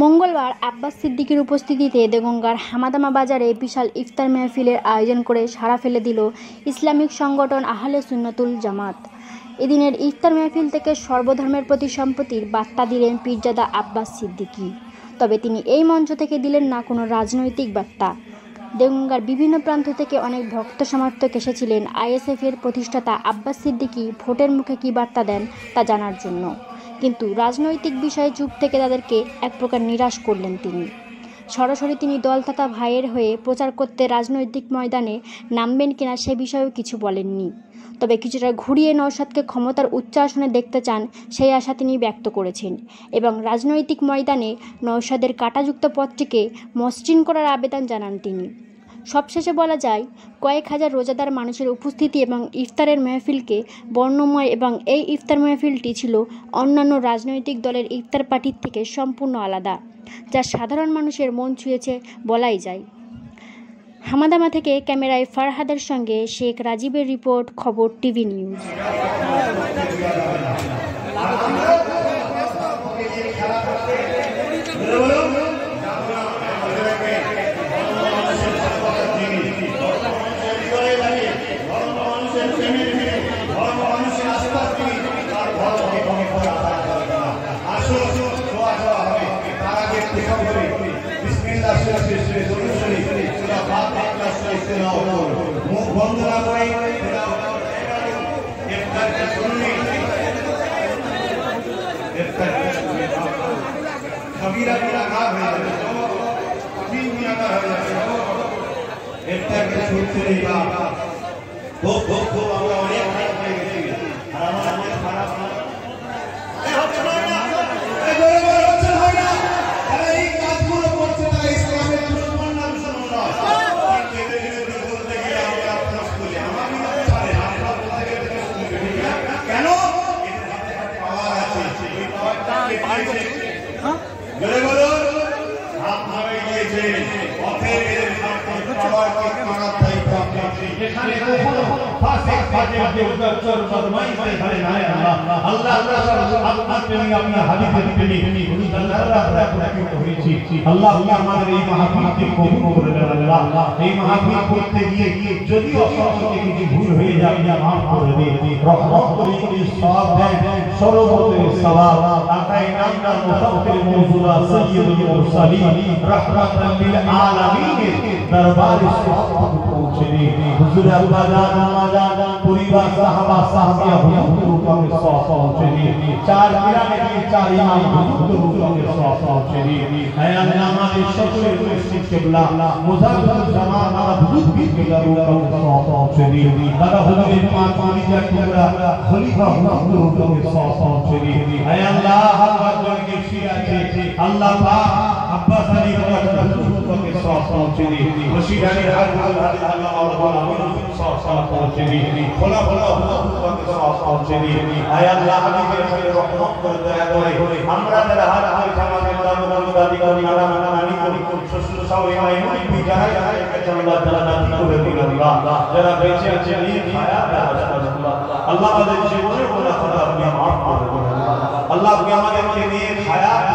মঙ্গলবার আব্বাস সিদ্দিকীর উপস্থিতিতে দেগঙ্গার হামাদামা বাজারে বিশাল ইফতার মেহফিলের আয়োজন করে সাড়া ফেলে দিল ইসলামিক সংগঠন আহলে সুন্নাতুল জামাত। এদিনের ইফতার মেহফিল থেকে সর্বধর্মের প্রতি সম্প্রীতির বার্তা দিলেন পীরজাদা আব্বাস সিদ্দিকী। তবে তিনি এই মঞ্চ থেকে দিলেন না কোনো রাজনৈতিক বার্তা। দেগঙ্গার বিভিন্ন প্রান্ত থেকে অনেক ভক্ত সমর্থক এসেছিলেন আইএসএফের প্রতিষ্ঠাতা আব্বাস সিদ্দিকী ভোটের মুখে কী বার্তা দেন তা জানার জন্য, কিন্তু রাজনৈতিক বিষয়ে চুপ থেকে তাদেরকে এক প্রকার নিরাশ করলেন তিনি। সরাসরি তিনি দল তথা ভাইয়ের হয়ে প্রচার করতে রাজনৈতিক ময়দানে নামবেন কিনা সে বিষয়েও কিছু বলেননি। তবে কিছুটা ঘুরিয়ে নওশাদকে ক্ষমতার উচ্চ আসনে দেখতে চান সেই আশা তিনি ব্যক্ত করেছেন এবং রাজনৈতিক ময়দানে নওশাদের কাঁটাযুক্ত পথটিকে মসৃণ করার আবেদন জানান তিনি। সবশেষে বলা যায়, কয়েক হাজার রোজাদার মানুষের উপস্থিতি এবং ইফতারের মেহফিলকে বর্ণময় এবং এই ইফতার মেহফিলটি ছিল অন্যান্য রাজনৈতিক দলের ইফতার পার্টির থেকে সম্পূর্ণ আলাদা, যা সাধারণ মানুষের মন ছুঁয়েছে বলাই যায়। হামাদামা থেকে ক্যামেরায় ফারহাদের সঙ্গে শেখ রাজীবের রিপোর্ট, খবর টিভি নিউজ। আল্লাহ আমাদেরকে নিয়ে হায়াত